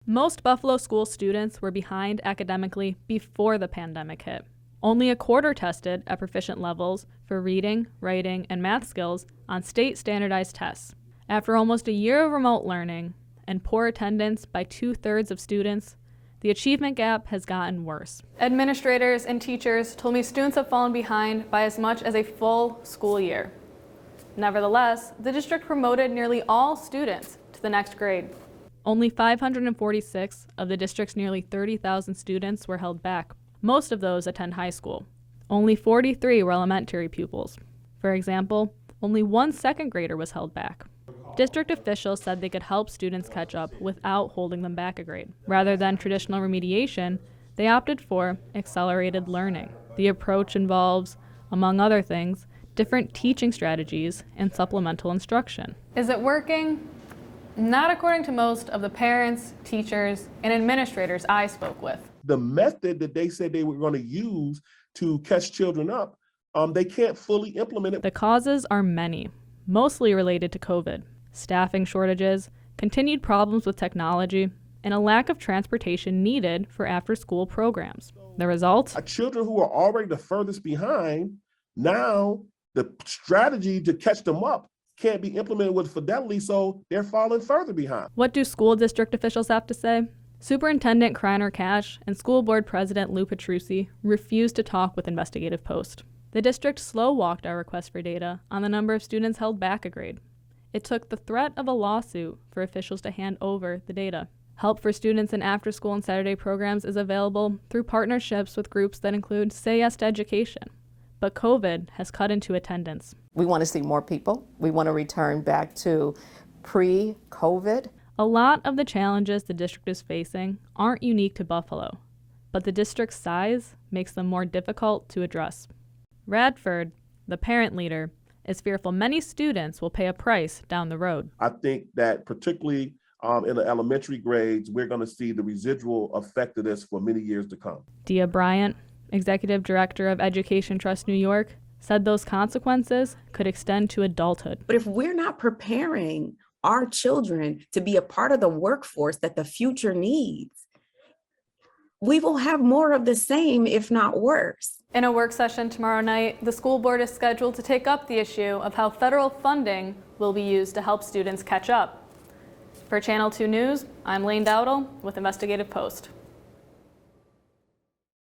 Most Buffalo school students were behind academically before the pandemic hit. Only a quarter tested at proficient levels for reading, writing, and math skills on state standardized tests. After almost a year of remote learning and poor attendance by 2/3 of students, the achievement gap has gotten worse. Administrators and teachers told me students have fallen behind by as much as a full school year. Nevertheless, the district promoted nearly all students to the next grade. Only 546 of the district's nearly 30,000 students were held back. Most of those attend high school. Only 43 were elementary pupils. For example, only one second grader was held back. District officials said they could help students catch up without holding them back a grade. Rather than traditional remediation, they opted for accelerated learning. The approach involves, among other things, different teaching strategies and supplemental instruction. Is it working? Not according to most of the parents, teachers, and administrators I spoke with. The method that they said they were going to use to catch children up, they can't fully implement it. The causes are many, mostly related to COVID. Staffing shortages, continued problems with technology, and a lack of transportation needed for after-school programs. The result? Children who are already the furthest behind, now the strategy to catch them up can't be implemented with fidelity, so they're falling further behind. What do school district officials have to say? Superintendent Kreiner Cash and School Board President Lou Petrucci refused to talk with Investigative Post. The district slow-walked our request for data on the number of students held back a grade. It took the threat of a lawsuit for officials to hand over the data. Help for students in after-school and Saturday programs is available through partnerships with groups that include Say Yes to Education. But COVID has cut into attendance. We want to see more people. We want to return back to pre-COVID. A lot of the challenges the district is facing aren't unique to Buffalo, but the district's size makes them more difficult to address. Radford, the parent leader, is fearful many students will pay a price down the road. I think that particularly in the elementary grades, we're going to see the residual effect of this for many years to come. Dia Bryant, Executive Director of Education Trust New York, said those consequences could extend to adulthood. But if we're not preparing our children to be a part of the workforce that the future needs, we will have more of the same, if not worse. In a work session tomorrow night, the school board is scheduled to take up the issue of how federal funding will be used to help students catch up. For Channel 2 News, I'm Lane Dowdle with Investigative Post.